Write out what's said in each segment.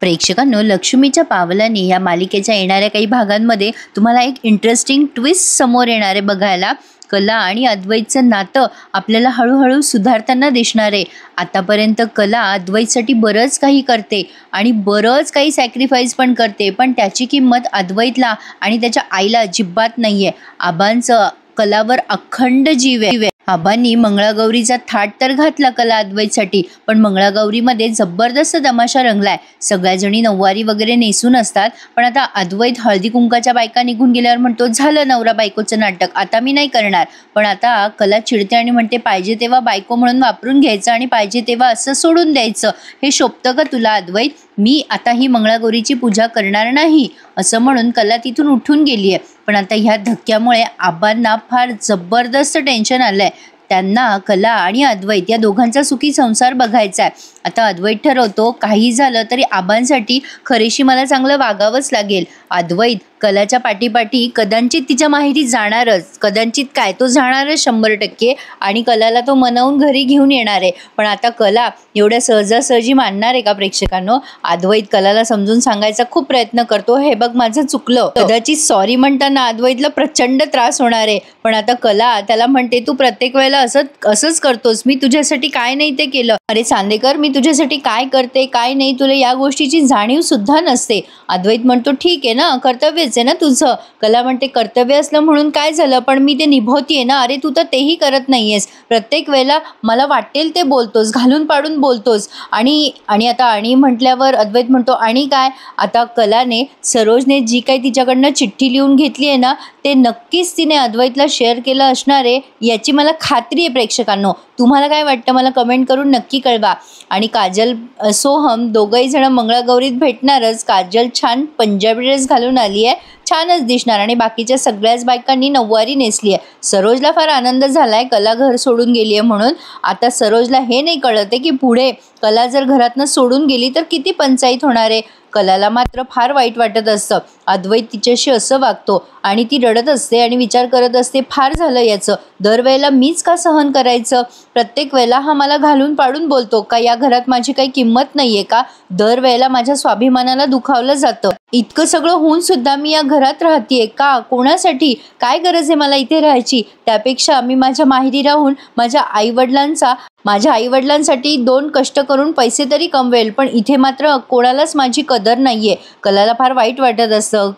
प्रेक्षकांनो, लक्ष्मीच्या पावलाने या मालिकेच्या येणाऱ्या काही भागांमध्ये तुम्हाला एक इंटरेस्टिंग ट्विस्ट समोर येणार आहे बघायला. कला आणि अद्वैतचं नातं आपल्याला हळूहळू सुधारताना दिसणार आहे. आतापर्यंत कला अद्वैतसाठी बरंच काही करते आणि बरंच काही सॅक्रिफाईस पण करते, पण त्याची किंमत अद्वैतला आणि त्याच्या आईला अजिबात नाही आहे. आबांचं कलावर अखंड जीव आहे. आबांनी मंगळागौरीचा थाट तर घातला कला अद्वैतसाठी, पण मंगळागौरीमध्ये जबरदस्त तमाशा रंगलाय. सगळ्या जणी नऊवारी वगैरे नेसून असतात, पण आता अद्वैत हळदी कुंकाच्या बायका निघून गेल्यावर म्हणतो, झालं नवरा बायकोचं नाटक, आता मी नाही करणार. पण आता कला चिडते आणि म्हणते, पाहिजे तेव्हा बायको म्हणून वापरून घ्यायचं आणि पाहिजे तेव्हा असं सोडून द्यायचं. हे शोभतं का तुला अद्वैत? मी आता ही मंगळागौरीची पूजा करणार नाही, असं म्हणून कला तिथून उठून गेली आहे. पण आता ह्या धक्क्यामुळे आबांना फार जबरदस्त टेन्शन आलंय. त्यांना कला आणि अद्वैत या दोघांचा सुखी संसार बघायचा आहे. आता अद्वैत ठरवतो, काही झालं तरी आबांसाठी खरेशी मला चांगलं वागावंच लागेल. अद्वैत कलाच्या पाठीपाठी कदाचित तिच्या माहेरी जाणारच, कदाचित काय तो जाणारच 100%, आणि कलाला तो मनवून घरी घेऊन येणार आहे. पण आता कला एवढ्या सहजासहजी मानणार आहे का प्रेक्षकांनो? अद्वैत कलाला समजून सांगायचा खूप प्रयत्न करतो, हे बघ माझं चुकलं. कदाचित सॉरी म्हणताना अद्वैतला प्रचंड त्रास होणार आहे. पण आता कला त्याला म्हणते, तू प्रत्येक वेळेला असंच करतोस, मी तुझ्यासाठी काय नाही ते केलं. अरे चांदेकर, मी तुझ्यासाठी काय करते काय नाही तुला या गोष्टीची जाणीव सुद्धा नसते. अद्वैत म्हणतो, ठीक आहे ना, कर्तव्यच आहे ना तुझं. कला म्हणते, कर्तव्य असलं म्हणून काय झालं, पण मी ते निभवतीये ना. अरे तू तर तेही करत नाहीयेस, प्रत्येक वेळेला मला वाटेल ते बोलतोस, घालून पाडून बोलतोस. आणि आता म्हटल्यावर अद्वैत म्हणतो, आणि काय? आता कलाने सरोजने जी काही तिच्याकडनं चिठ्ठी लिहून घेतली आहे ना, ते नक्कीच तिने अद्वैतला शेअर केलं असणार आहे, याची मला खात्री आहे. प्रेक्षकांनो, तुम्हाला काय वाटतं मला कमेंट करून नक्की कळवा. आणि काजल सोहम दोघंही जण मंगळागौरीत भेटणारच. काजल छान पंजाबी ड्रेस घालून आली आहे, छानच दिसणार, आणि बाकीच्या सगळ्याच बायकांनी नऊवारी नेसली आहे. सरोजला फार आनंद झालाय कला घर सोडून गेली आहे म्हणून. आता सरोजला हे नाही कळत आहे की पुढे कला जर घरातनं सोडून गेली तर किती पंचायत होणार आहे. कलाला मात्र फार वाईट वाटत असतं. अद्वैत तिच्याशी असं वागतो आणि ती रडत असते आणि विचार करत असते, फार झालं याचं, दरवेळेला मीच का सहन करायचं? प्रत्येक वेळेला हा मला घालून पाडून बोलतो का? या घरात माझी काही किंमत नाहीये का? दरवेळेला माझ्या स्वाभिमानाला दुखावलं जातं. इतकं सगळं होऊन सुद्धा मी या घरात राहतेय का? कोणासाठी? काय गरज आहे मला इथे राहायची? त्यापेक्षा मी माझ्या माहेरी राहून माझ्या आईवडिलांसाठी 2 कष्ट करून पैसे तरी कमवेल, पण इथे मात्र कोणालाच माझी कदर नाहीये. कलाला फार वाईट वाटत असतं.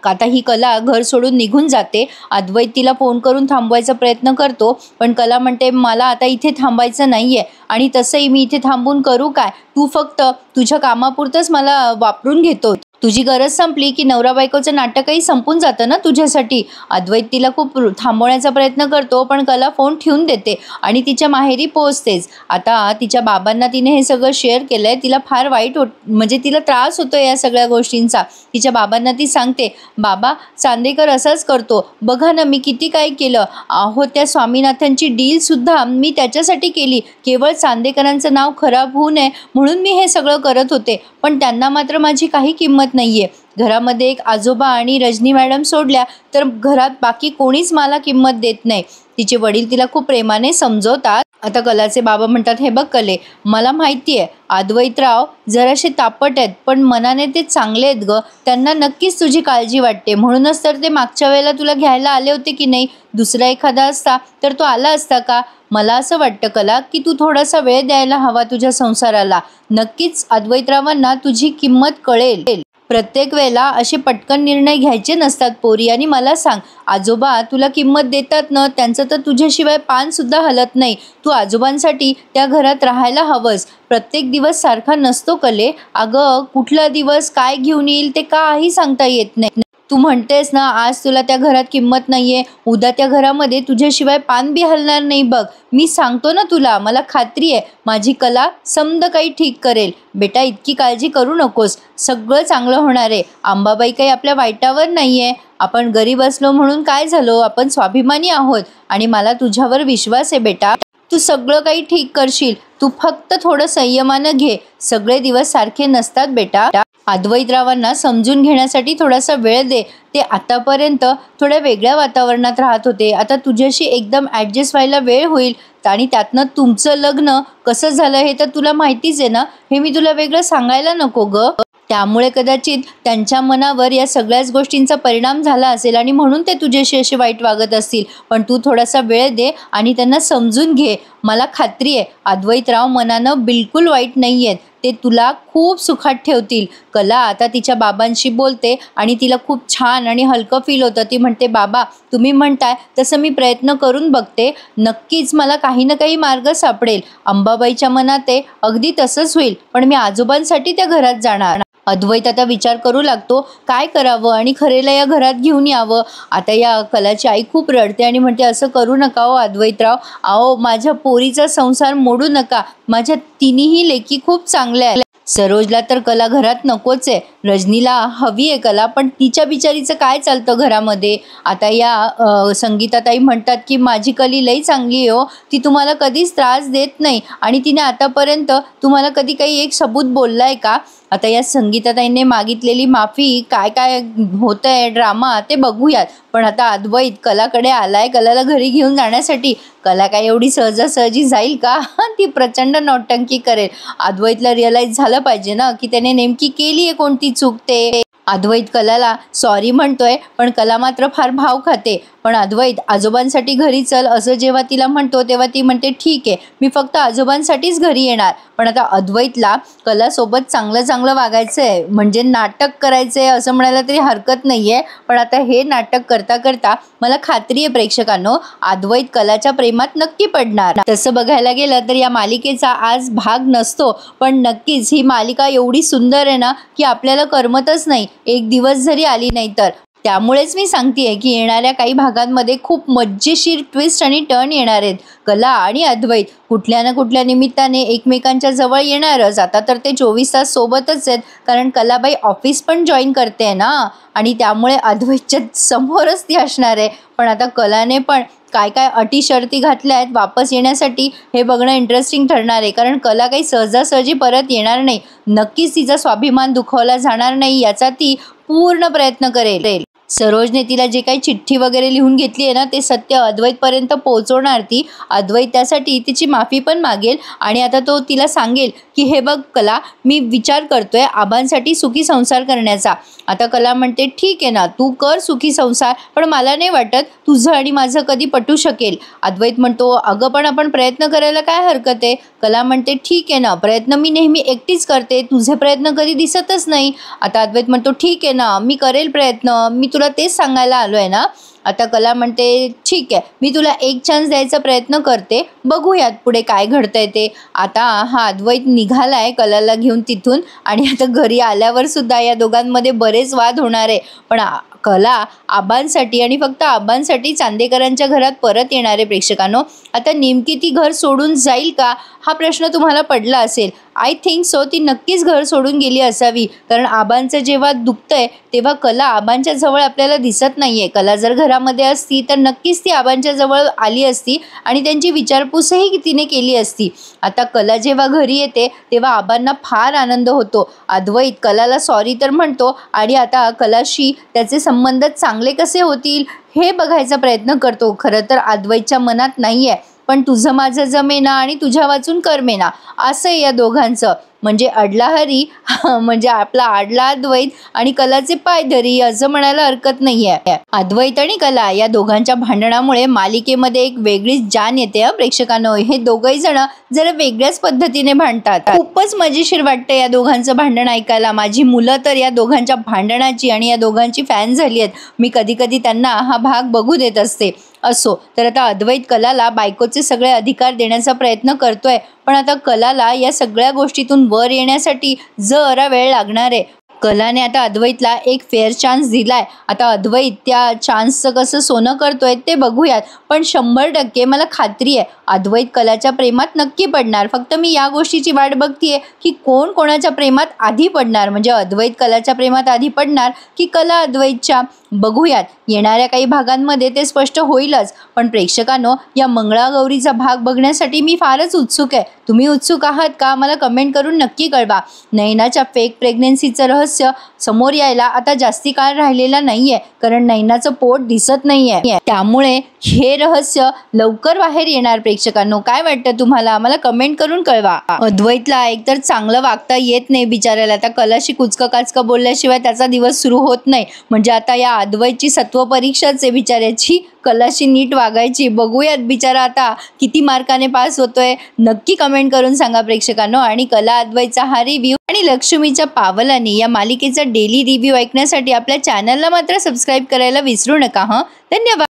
आता ही कला घर सोडून निघून जाते. अद्वैत तिला फोन करून थांबवायचा प्रयत्न करतो, पण कला म्हणते, मला आता इथे थांबायचं नाहीये, आणि तसंही मी इथे थांबून करू काय? तू फक्त तुझ्या कामापुरतंच मला वापरून घेतो. तुझी गरज संपली की नवरा बायकोचं नाटकही संपून जातं ना तुझ्यासाठी. अद्वैत तिला खूप थांबवण्याचा प्रयत्न करतो, पण कला फोन ठेवून देते आणि तिच्या माहेरी पोहोचतेच. आता तिच्या बाबांना तिने हे सगळं शेअर केलंय. तिला फार वाईट म्हणजे तिला त्रास होतो या सगळ्या गोष्टींचा. तिच्या बाबांना ती सांगते, बाबा चांदेकर असाच करतो, बघा ना मी किती काय केलं. अहो त्या स्वामीनाथनची डील सुद्धा मी त्याच्यासाठी केली, केवळ चांदेकरांचं नाव खराब होऊ नये म्हणून मी हे सगळं करत होते, पण त्यांना मात्र माझी काही किंमत नाहीये. घरामध्ये एक आजोबा आणि रजनी मॅडम सोडल्या तर घरात बाकी कोणीच मला किंमत देत नाही. तिचे वडील तिला खूप प्रेमाने समजवतात. आता कलाचे बाबा म्हणतात, हे बघ कले, मला माहिती आहे अद्वैतराव जराशे तापट आहेत, पण मनाने ते चांगले आहेत ग. त्यांना नक्कीच तुझी काळजी वाटते, म्हणूनच तर ते मागच्या वेळेला तुला घ्यायला आले होते की नाही. दुसरा एखादा असता तर तो आला असता का? मला असं वाटतं कला की तू थोडासा वेळ द्यायला हवा तुझ्या संसाराला. नक्कीच अद्वैतरावांना तुझी किंमत कळेल. प्रत्येक वेळेला असे पटकन निर्णय घ्यायचे नसतात पोरी. आणि मला सांग, आजोबा तुला किंमत देतात ना, त्यांचं तर तुझ्याशिवाय पान सुद्धा हलत नाही. तू आजोबांसाठी त्या घरात राहायला हवंस. प्रत्येक दिवस सारखा नसतो कले. अगं कुठला दिवस काय घेऊन येईल ते काही सांगता येत नाही. तू म्हणतेस ना आज तुला त्या घरात किंमत नाहीये, उद्या त्या घरामध्ये तुझ्याशिवाय पान बी हलणार नाही. बघ मी सांगतो ना तुला, मला खात्री आहे माझी कला समद काही ठीक करेल. बेटा इतकी काळजी करू नकोस, सगळं चांगलं होणार आहे. अंबाबाई काही आपल्या वाईटावर नाहीये. आपण गरीब असलो म्हणून काय झालो, आपण स्वाभिमानी आहोत आणि मला तुझ्यावर विश्वास आहे बेटा. तू सगळं काही ठीक करशील. तू फक्त थोडं संयमानं घे. सगळे दिवस सारखे नसतात बेटा. अद्वैतरावांना समजून घेण्यासाठी थोडासा वेळ दे. ते आतापर्यंत थोड्या वेगळ्या वातावरणात राहत होते, आता तुझ्याशी एकदम ॲडजस्ट व्हायला वेळ होईल. आणि त्यातनं तुमचं लग्न कसं झालं हे तर तुला माहितीच आहे ना, हे मी तुला वेगळं सांगायला नको ग. त्यामुळे कदाचित त्यांच्या मनावर या सगळ्याच गोष्टींचा परिणाम झाला असेल आणि म्हणून ते तुझ्याशी असे वाईट वागत असतील. पण तू थोडासा वेळ दे आणि त्यांना समजून घे. मला खात्री आहे अद्वैतराव मनानं बिलकुल वाईट नाही आहेत. ते तुला खूप सुखात ठेवतील. कला आता तिच्या बाबांशी बोलते आणि तिला खूप छान आणि हलकं फील होतं. ती म्हणते, बाबा तुम्ही म्हणताय तसं मी प्रयत्न करून बघते. नक्कीच मला काही ना काही मार्ग सापडेल. अंबाबाईच्या मनात आहे अगदी तसंच होईल. पण मी आजोबांसाठी त्या घरात जाणार. अद्वैत आता विचार करू लागतो काय करावं आणि खरेला या घरात घेऊन यावं. आता या कलाची आई खूप रडते आणि म्हणते, असं करू नका हो अद्वैतराव. अहो माझ्या पोरीचा संसार मोडू नका. माझ्या तिन्ही लेकी खूप चांगल्या आहेत. सरोजला तर कला घरात नकोच आहे. रजनीला हवी आहे कला, पण तिच्या बिचारीचं काय चालतं घरामध्ये. आता या संगीताताई म्हणतात की माझी कली लई चांगली आहे हो. ती तुम्हाला कधीच त्रास देत नाही आणि तिने आतापर्यंत तुम्हाला कधी काही एक सबूत बोललाय का. आता या संगीताताईंनी मागितलेली माफी काय काय होतंय ड्रामा ते बघूयात. पण आता अद्वैत कलाकडे आलाय कलाला घरी घेऊन जाण्यासाठी. कला काय एवढी सहजासहजी जाईल का. ती प्रचंड नौटंकी करेल. अद्वैतला रिअलाइज झालं पाहिजे ना की त्याने नेमकी केली आहे कोणती चूक ते. अद्वैत कलाला सॉरी म्हणतोय पण कला मात्र फार भाव खाते. पण अद्वैत आजोबांसाठी घरी चल असं जेव्हा तिला म्हणतो तेव्हा ती म्हणते ठीक आहे मी फक्त आजोबांसाठीच घरी येणार. पण आता अद्वैतला कलासोबत चांगलं चांगलं वागायचं आहे म्हणजे नाटक करायचं आहे असं म्हणायला तरी हरकत नाही आहे. पण आता हे नाटक करता करता मला खात्री आहे प्रेक्षकांनो अद्वैत कलाच्या प्रेमात नक्की पडणार. तसं बघायला गेलं तर या मालिकेचा आज भाग नसतो पण नक्कीच ही मालिका एवढी सुंदर आहे ना की आपल्याला करमतच नाही एक दिवस जरी आली नाही तर. त्यामुळेच मी सांगतेय की येणाऱ्या काही भागांमध्ये खूप मज्जेशीर ट्विस्ट आणि टर्न येणार आहेत. कला आणि अद्वैत कुठल्या ना कुठल्या निमित्ताने एकमेकांच्या जवळ येणारच. आता तर ते 24 तास सोबतच आहेत कारण कलाबाई ऑफिस पण जॉईन करते ना आणि त्यामुळे अद्वैतच्या समोरच ती असणार आहे. पण आता कलाने पण काय काय अटी शर्ती घातल्या आहेत वापस येण्यासाठी हे बघणं इंटरेस्टिंग ठरणार आहे. कारण कला काही सहजासहजी परत येणार नाही. नक्कीच तिचा स्वाभिमान दुखावला जाणार नाही याचा ती पूर्ण प्रयत्न करेल. सरोजने तिला जे काही चिठ्ठी वगैरे लिहून घेतली आहे ना ते सत्य अद्वैतपर्यंत पोहोचवणार ती. अद्वैत त्यासाठी तिची माफी पण मागेल आणि आता तो तिला सांगेल की हे बघ कला मी विचार करतोय आबांसाठी सुखी संसार करण्याचा. आता कला म्हणते ठीक आहे ना तू कर सुखी संसार पण मला नाही वाटत तुझं आणि माझं कधी पटू शकेल. अद्वैत म्हणतो अगं पण आपण प्रयत्न करायला काय हरकत आहे. कला म्हणते ठीक आहे ना प्रयत्न मी नेहमी एकटीच करते तुझे प्रयत्न कधी दिसतच नाही. आता अद्वैत म्हणतो ठीक आहे ना मी करेल प्रयत्न मी तुला तेच सांगायला आलो आहे ना. आता कला म्हणते ठीक आहे मी तुला एक चान्स द्यायचा प्रयत्न करते बघूयात पुढे काय घडतंय ते. आता हा अद्वैत निघालाय कलाला घेऊन तिथून आणि आता घरी आल्यावर सुद्धा या दोघांमध्ये बरेच वाद होणार आहे. पण कला आबांसाठी आणि फक्त आबांसाठी चांदेकरांच्या घरात परत येणारे प्रेक्षकांनो. आता नेमकी ती घर सोडून जाईल का हा प्रश्न तुम्हाला पडला असेल. आय थिंक सो ती नक्कीच घर सोडून गेली असावी कारण आबांचं जेव्हा दुखतंय तेव्हा कला आबांच्या जवळ आपल्याला दिसत नाहीये. कला जर घरामध्ये असती तर नक्कीच ती आबांच्या जवळ आली असती आणि त्यांची विचारपूसही तिने केली असती. आता कला जेव्हा घरी येते तेव्हा आबांना फार आनंद होतो. अद्वैत कलाला सॉरी तर म्हणतो आणि आता कलाशी त्याचे संबंध चांगले कसे होतील हे बघायचा प्रयत्न करतो. खरं तर अद्वैतच्या मनात नाही आहे पण तुझं माझं जमेना आणि तुझ्या वाचून करमेना असं या दोघांचं. म्हणजे अडला हरी म्हणजे आपला आडला अद्वैत आणि कलाचे पायधरी असं म्हणायला हरकत नाही आहे. अद्वैत आणि कला या दोघांच्या भांडणामुळे मालिकेमध्ये एक वेगळीच जान येते प्रेक्षकांनो. हे दोघही जण जरा वेगळ्याच पद्धतीने भांडतात. खूपच मजेशीर वाटतं या दोघांचं भांडण ऐकायला. माझी मुलं तर या दोघांच्या भांडणाची आणि या दोघांची फॅन झाली आहेत. मी कधी कधी त्यांना हा भाग बघू देत असते. असो तर आता अद्वैत कलाला बायकोचे सगळे अधिकार देण्याचा प्रयत्न करतोय पण आता कलाला या सगळ्या गोष्टीतून वर येण्यासाठी जरा वेळ लागणार आहे. कलाने आता अद्वैतला एक फेअर चान्स दिलाय. आता अद्वैत त्या चान्सचं कसं सोनं करतोय ते बघूयात. पण 100% मला खात्री आहे अद्वैत कलाच्या प्रेमात नक्की पडणार. फक्त मी या गोष्टीची वाट बघतीये की कोण कोणाच्या प्रेमात आधी पडणार. म्हणजे अद्वैत कलाच्या प्रेमात आधी पडणार की कला अद्वैतच्या. बघूयात येणाऱ्या काही भागांमध्ये ते स्पष्ट होईलच. पण प्रेक्षकांनो या मंगळागौरीचा भाग बघण्यासाठी मी फारच उत्सुक आहे. तुम्ही उत्सुक आहात का मला कमेंट करून नक्की कळवा. नयनाच्या फेक प्रेग्नेन्सीचं रहस्य रहस्य समोर यायला आता जास्ती काळ राहिलेला नाहीये, कारण नैनाचं पोट दिसत नाहीये. त्यामुळे हे रहस्य लवकर बाहेर येणार. प्रेक्षकांनो, काय वाटतं तुम्हाला? मला कमेंट करून कळवा. अद्वैतला एकतर चांगलं वागता येत नाही बिचाऱ्याला. आता कलाशी कुचकं काचकं बोलल्याशिवाय त्याचा दिवस सुरू होत नाही. म्हणजे आता या अद्वैतची सत्व परीक्षाच आहे बिचाऱ्याची, कलाशी नीट वागायची. बघूयात बिचारा आता किती मार्काने पास होतोय. नक्की कमेंट करून सांगा प्रेक्षकांनो. आणि कला अद्वैतचा हा रिव्ह्यू आणि लक्ष्मीच्या पावलाने या मालिकेचा डेली रिव्ह्यू ऐकण्यासाठी आपल्या चॅनलला मात्र सबस्क्राईब करायला विसरू नका. धन्यवाद.